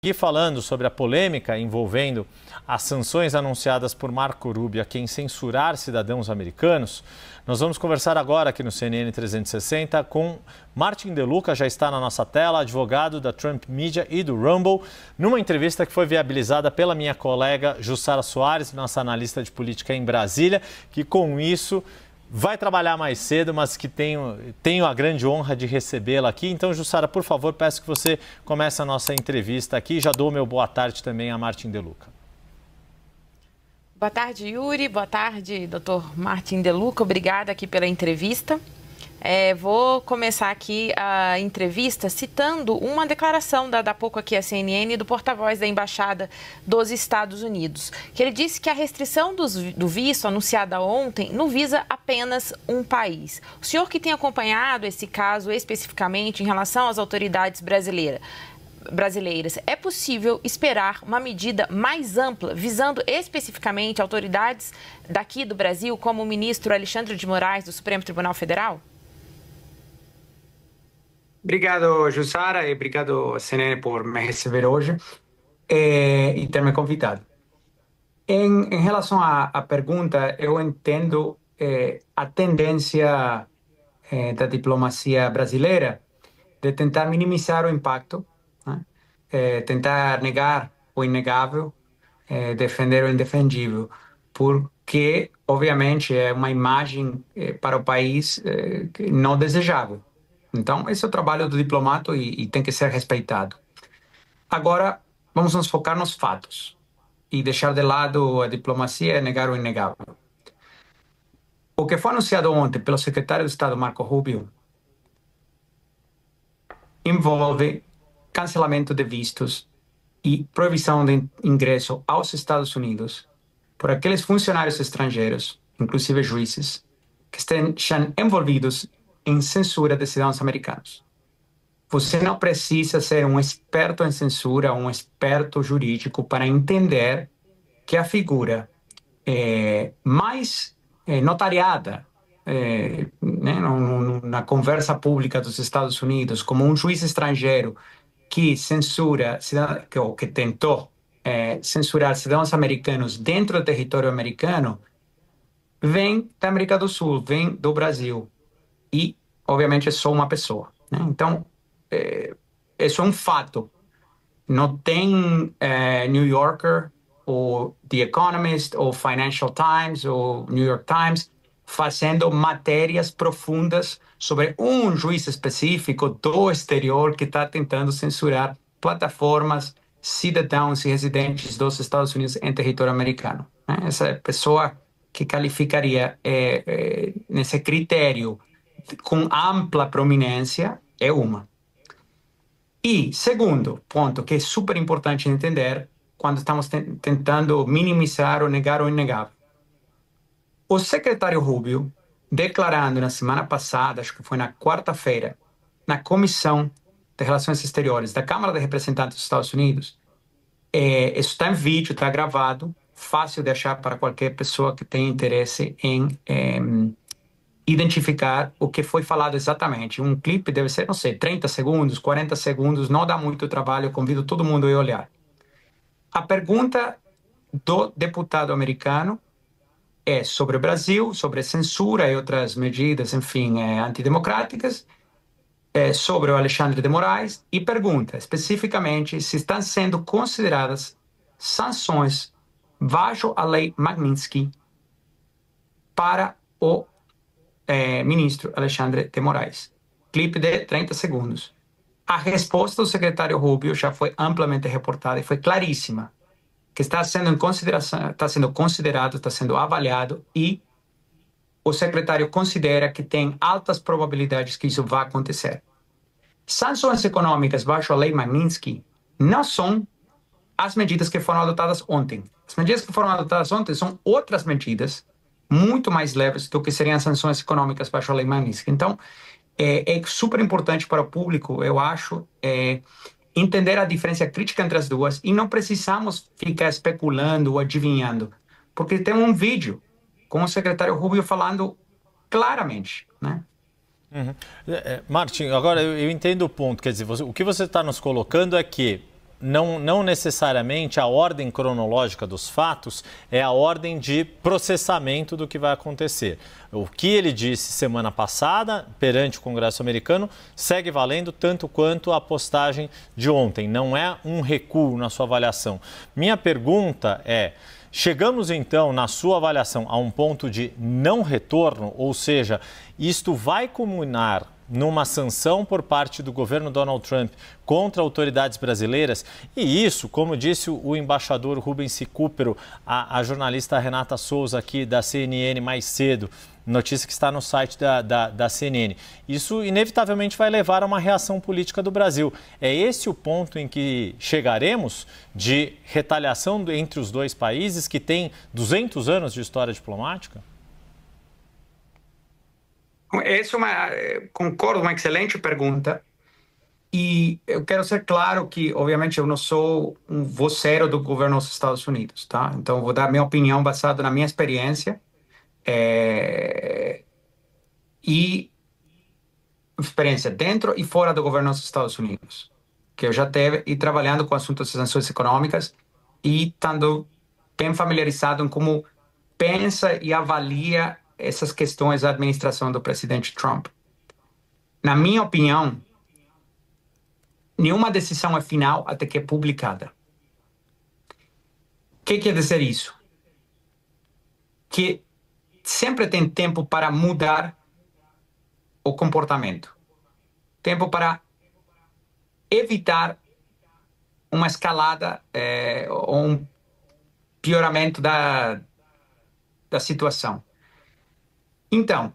E falando sobre a polêmica envolvendo as sanções anunciadas por Marco Rubio a quem censurar cidadãos americanos, nós vamos conversar agora aqui no CNN 360 com Martin De Luca, já está na nossa tela, advogado da Trump Media e do Rumble, numa entrevista que foi viabilizada pela minha colega Jussara Soares, nossa analista de política em Brasília, que com isso vai trabalhar mais cedo, mas que tenho a grande honra de recebê-la aqui. Então, Jussara, por favor, peço que você comece a nossa entrevista aqui. Já dou meu boa tarde também a Martin De Luca. Boa tarde, Yuri. Boa tarde, Dr. Martin De Luca. Obrigada aqui pela entrevista. Vou começar aqui a entrevista citando uma declaração dada há pouco aqui à CNN do porta-voz da Embaixada dos Estados Unidos, que ele disse que a restrição do visto anunciada ontem não visa apenas um país. O senhor que tem acompanhado esse caso especificamente em relação às autoridades brasileiras, é possível esperar uma medida mais ampla, visando especificamente autoridades daqui do Brasil, como o ministro Alexandre de Moraes, do Supremo Tribunal Federal? Obrigado, Jussara, e obrigado, CNN, por me receber hoje e ter me convidado. Em relação à pergunta, eu entendo a tendência da diplomacia brasileira de tentar minimizar o impacto, né? Tentar negar o inegável, defender o indefendível, porque, obviamente, é uma imagem para o país não desejável. Então, esse é o trabalho do diplomata e tem que ser respeitado. Agora, vamos nos focar nos fatos e deixar de lado a diplomacia e negar o inegável. O que foi anunciado ontem pelo secretário de Estado, Marco Rubio, envolve cancelamento de vistos e proibição de ingresso aos Estados Unidos por aqueles funcionários estrangeiros, inclusive juízes, que estejam envolvidos em censura de cidadãos americanos. Você não precisa ser um experto em censura, um experto jurídico para entender que a figura mais notariada na conversa pública dos Estados Unidos como um juiz estrangeiro que censura, ou que tentou censurar cidadãos americanos dentro do território americano, vem da América do Sul, vem do Brasil. E, obviamente, é só uma pessoa, né? Então, isso é um fato. Não tem New Yorker, ou The Economist, ou Financial Times, ou New York Times, fazendo matérias profundas sobre um juiz específico do exterior que está tentando censurar plataformas, cidadãos e residentes dos Estados Unidos em território americano, né? Essa pessoa que qualificaria nesse critério com ampla prominência é uma. E segundo ponto, que é super importante entender quando estamos tentando minimizar ou negar o inegável. O secretário Rubio, declarando na semana passada, acho que foi na quarta-feira, na Comissão de Relações Exteriores da Câmara de Representantes dos Estados Unidos, isso está em vídeo, está gravado, fácil de achar para qualquer pessoa que tenha interesse em identificar o que foi falado exatamente. Um clipe deve ser, não sei, 30 segundos, 40 segundos, não dá muito trabalho, eu convido todo mundo a olhar. A pergunta do deputado americano é sobre o Brasil, sobre censura e outras medidas, enfim, antidemocráticas, sobre o Alexandre de Moraes, e pergunta especificamente se estão sendo consideradas sanções baixo a lei Magnitsky para o ministro Alexandre de Moraes. Clipe de 30 segundos. A resposta do secretário Rubio já foi amplamente reportada e foi claríssima, que está sendo em consideração, está sendo considerado, está sendo avaliado, e o secretário considera que tem altas probabilidades que isso vá acontecer. Sanções econômicas baixo a lei Magnitsky não são as medidas que foram adotadas ontem. As medidas que foram adotadas ontem são outras medidas muito mais leves do que seriam sanções econômicas baixo a lei Magnitsky. Então, é super importante para o público, eu acho, entender a diferença crítica entre as duas, e não precisamos ficar especulando ou adivinhando, porque tem um vídeo com o secretário Rubio falando claramente, né? Martin, agora eu entendo o ponto, quer dizer, o que você está nos colocando é que não necessariamente a ordem cronológica dos fatos é a ordem de processamento do que vai acontecer. O que ele disse semana passada perante o Congresso americano segue valendo tanto quanto a postagem de ontem. Não é um recuo na sua avaliação. Minha pergunta é: chegamos então, na sua avaliação, a um ponto de não retorno, ou seja, isto vai culminar numa sanção por parte do governo Donald Trump contra autoridades brasileiras? E isso, como disse o embaixador Rubens Sicúpero, a jornalista Renata Souza aqui da CNN mais cedo, notícia que está no site da CNN, isso inevitavelmente vai levar a uma reação política do Brasil. É esse o ponto em que chegaremos de retaliação entre os dois países que têm 200 anos de história diplomática? Concordo, uma excelente pergunta. E eu quero ser claro que, obviamente, eu não sou um voceiro do governo dos Estados Unidos, tá? Então, eu vou dar minha opinião baseada na minha experiência e experiência dentro e fora do governo dos Estados Unidos, que eu já teve e trabalhando com assuntos de sanções econômicas e estando bem familiarizado em como pensa e avalia essas questões da administração do presidente Trump. Na minha opinião, nenhuma decisão é final até que é publicada. O que quer dizer isso? Que sempre tem tempo para mudar o comportamento. Tempo para evitar uma escalada ou um pioramento da situação. Então,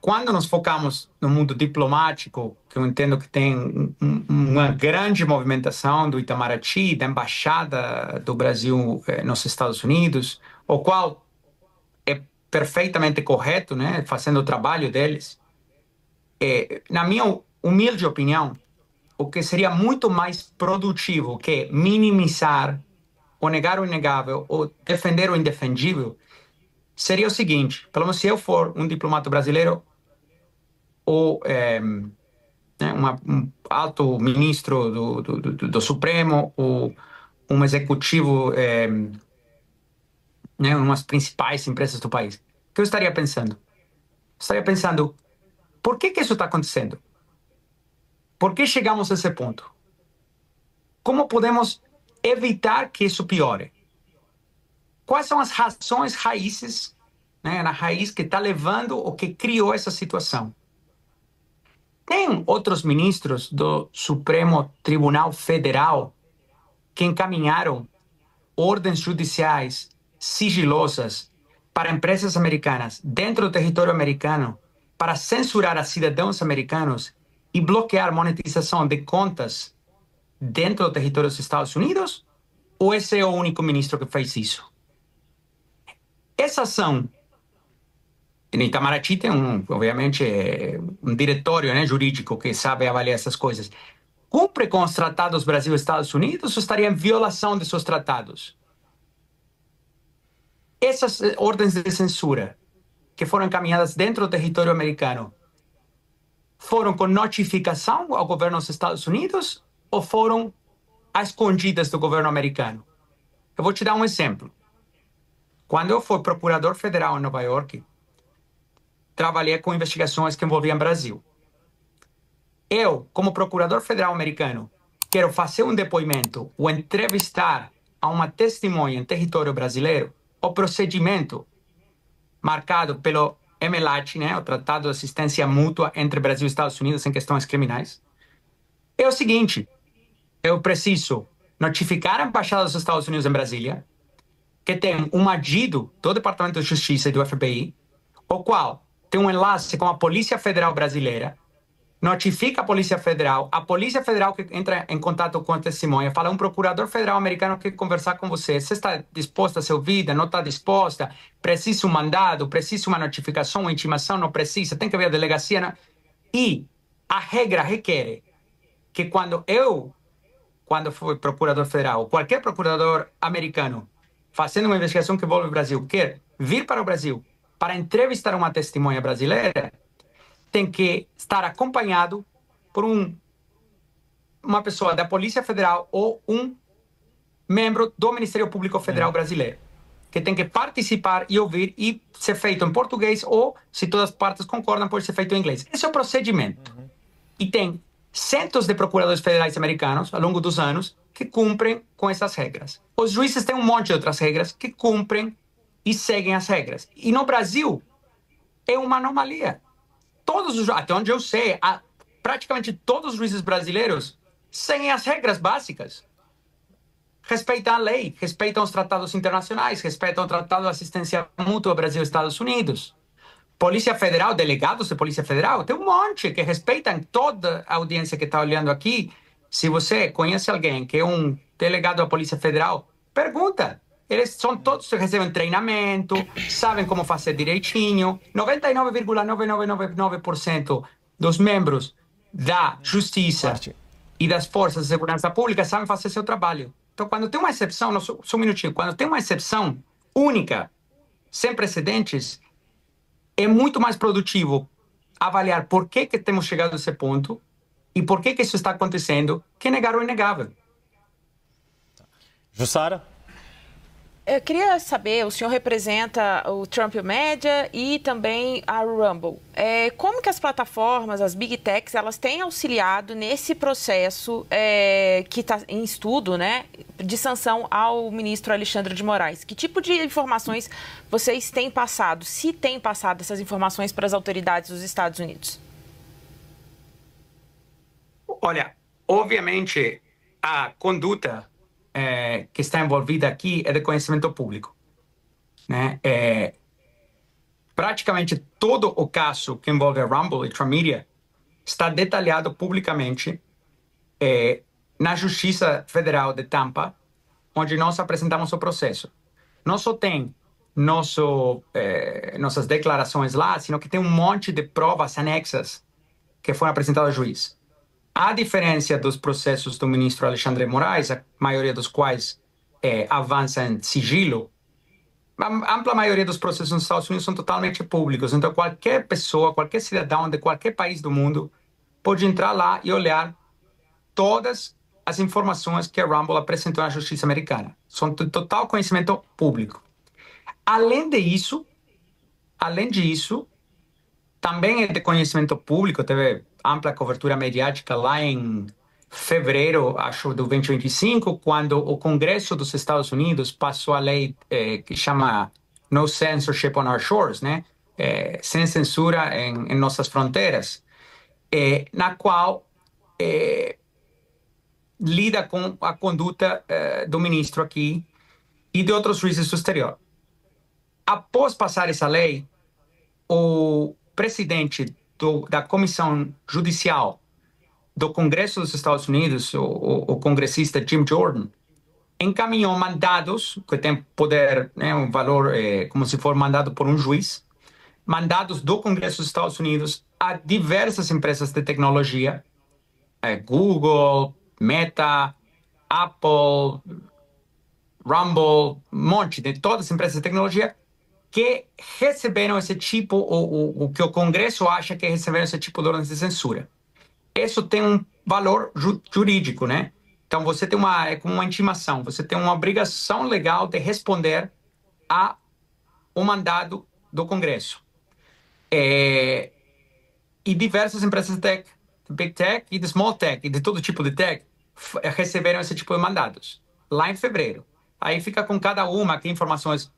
quando nos focamos no mundo diplomático, que eu entendo que tem uma grande movimentação do Itamaraty, da Embaixada do Brasil nos Estados Unidos, o qual é perfeitamente correto, né, fazendo o trabalho deles, na minha humilde opinião, o que seria muito mais produtivo que minimizar ou negar o inegável ou defender o indefendível seria o seguinte: pelo menos se eu for um diplomata brasileiro ou um alto ministro do Supremo ou um executivo em umas principais empresas do país, o que eu estaria pensando? Estaria pensando, por que isso está acontecendo? Por que chegamos a esse ponto? Como podemos evitar que isso piore? Quais são as razões raízes, né, na raiz que está levando ou que criou essa situação? Tem outros ministros do Supremo Tribunal Federal que encaminharam ordens judiciais sigilosas para empresas americanas dentro do território americano para censurar a cidadãos americanos e bloquear monetização de contas dentro do território dos Estados Unidos? Ou esse é o único ministro que fez isso? Essa ação, no Itamaraty tem, obviamente, um diretório, né, jurídico que sabe avaliar essas coisas. Cumpre com os tratados Brasil e Estados Unidos ou estaria em violação de seus tratados? Essas ordens de censura que foram encaminhadas dentro do território americano foram com notificação ao governo dos Estados Unidos ou foram às escondidas do governo americano? Eu vou te dar um exemplo. Quando eu fui procurador federal em Nova York, trabalhei com investigações que envolviam Brasil. Eu, como procurador federal americano, quero fazer um depoimento ou entrevistar a uma testemunha em território brasileiro. O procedimento marcado pelo MLAT, né, o Tratado de Assistência Mútua entre Brasil e Estados Unidos em questões criminais, é o seguinte: eu preciso notificar a Embaixada dos Estados Unidos em Brasília, que tem um adido do Departamento de Justiça e do FBI, o qual tem um enlace com a Polícia Federal Brasileira, notifica a Polícia Federal que entra em contato com a testemunha, fala: um procurador federal americano quer conversar com você, você está disposta a ser ouvida, não está disposta, precisa um mandado, precisa uma notificação, uma intimação, não precisa, tem que ver a delegacia, né? E a regra requer que quando fui procurador federal, ou qualquer procurador americano fazendo uma investigação que envolve o Brasil, quer vir para o Brasil para entrevistar uma testemunha brasileira, tem que estar acompanhado por um uma pessoa da Polícia Federal ou um membro do Ministério Público Federal brasileiro, que tem que participar e ouvir e ser feito em português ou, se todas as partes concordam, pode ser feito em inglês. Esse é o procedimento. E tem centos de procuradores federais americanos, ao longo dos anos, que cumprem com essas regras. Os juízes têm um monte de outras regras que cumprem e seguem as regras. E no Brasil, é uma anomalia. Até onde eu sei, praticamente todos os juízes brasileiros seguem as regras básicas. Respeitam a lei, respeitam os tratados internacionais, respeitam o Tratado de Assistência Mútua Brasil-Estados Unidos. Polícia Federal, delegados de Polícia Federal, tem um monte que respeitam toda a audiência que está olhando aqui. Se você conhece alguém que é um delegado da Polícia Federal, pergunta. Eles são todos, recebem treinamento, sabem como fazer direitinho. 99,9999% dos membros da Justiça e das Forças de Segurança Pública sabem fazer seu trabalho. Então, quando tem uma exceção, só um minutinho, quando tem uma exceção única, sem precedentes, é muito mais produtivo avaliar por que temos chegado a esse ponto e por que isso está acontecendo, que negar o inegável. Jussara? Eu queria saber, o senhor representa o Trump Media e também a Rumble. Como que as plataformas, as Big Techs, elas têm auxiliado nesse processo que está em estudo, né, de sanção ao ministro Alexandre de Moraes? Que tipo de informações vocês têm passado, se têm passado essas informações para as autoridades dos Estados Unidos? Olha, obviamente, a conduta que está envolvida aqui é de conhecimento público, né? Praticamente todo o caso que envolve a Rumble e Trump Media está detalhado publicamente na Justiça Federal de Tampa, onde nós apresentamos o processo. Não só tem nossas declarações lá, sino que tem um monte de provas anexas que foram apresentadas ao juiz. A diferença dos processos do ministro Alexandre de Moraes, a maioria dos quais avança em sigilo, a ampla maioria dos processos nos Estados Unidos são totalmente públicos. Então, qualquer pessoa, qualquer cidadão de qualquer país do mundo pode entrar lá e olhar todas as informações que a Rumble apresentou na justiça americana. São de total conhecimento público. Além disso, também é de conhecimento público, teve ampla cobertura mediática lá em fevereiro, acho, do 2025, quando o Congresso dos Estados Unidos passou a lei que chama No Censorship on Our Shores, né? Sem censura em nossas fronteiras, na qual lida com a conduta do ministro aqui e de outros juízes do exterior. Após passar essa lei, o presidente da Comissão Judicial do Congresso dos Estados Unidos, o congressista Jim Jordan, encaminhou mandados, que tem poder, né, um valor como se for mandado por um juiz, mandados do Congresso dos Estados Unidos a diversas empresas de tecnologia, Google, Meta, Apple, Rumble, um monte de todas as empresas de tecnologia que receberam esse tipo, o que o Congresso acha que receberam esse tipo de ordens de censura. Isso tem um valor jurídico, né? Então, você tem é como uma intimação, você tem uma obrigação legal de responder ao mandado do Congresso. E diversas empresas de tech, Big Tech e de Small Tech, e de todo tipo de tech, receberam esse tipo de mandados, lá em fevereiro. Aí fica com cada uma que informações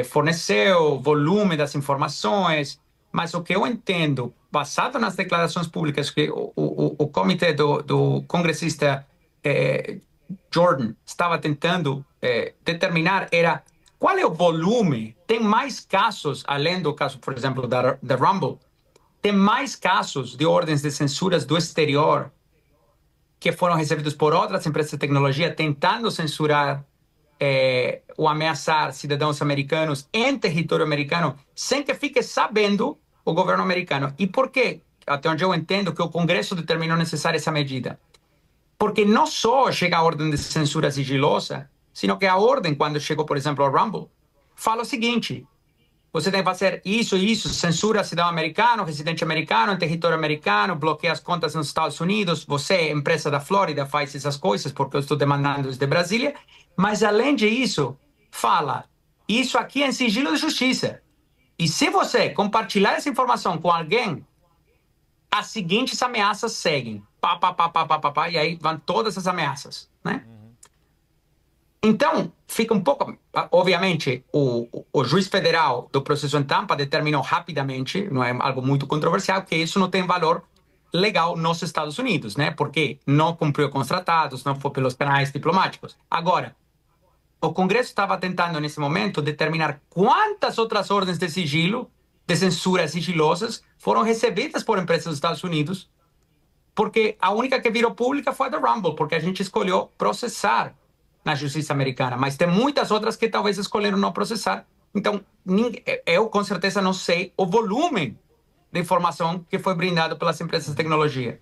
forneceu, volume das informações, mas o que eu entendo, baseado nas declarações públicas que o comitê do congressista Jordan estava tentando determinar, era qual é o volume. Tem mais casos, além do caso, por exemplo, da Rumble, tem mais casos de ordens de censuras do exterior que foram recebidos por outras empresas de tecnologia tentando censurar ou ameaçar cidadãos americanos em território americano sem que fique sabendo o governo americano. E por quê? Até onde eu entendo que o Congresso determinou necessária essa medida. Porque não só chega a ordem de censura sigilosa, sino que a ordem, quando chegou, por exemplo, ao Rumble, fala o seguinte: você tem que fazer isso e isso, censura cidadão americano, residente americano, em território americano, bloqueia as contas nos Estados Unidos, você, empresa da Flórida, faz essas coisas porque eu estou demandando desde Brasília, mas além disso, fala, isso aqui é em sigilo de justiça. E se você compartilhar essa informação com alguém, as seguintes ameaças seguem. Pá, pá, pá, pá, pá, pá, pá, e aí vão todas as ameaças, né? Então, fica um pouco... Obviamente, o juiz federal do processo em Tampa determinou rapidamente, não é algo muito controversial, que isso não tem valor legal nos Estados Unidos, né? Porque não cumpriu com os tratados, não foi pelos canais diplomáticos. Agora, o Congresso estava tentando, nesse momento, determinar quantas outras ordens de sigilo, de censura sigilosas, foram recebidas por empresas dos Estados Unidos, porque a única que virou pública foi a da Rumble, porque a gente escolheu processar na justiça americana, mas tem muitas outras que talvez escolheram não processar. Então, eu com certeza não sei o volume de informação que foi brindado pelas empresas de tecnologia.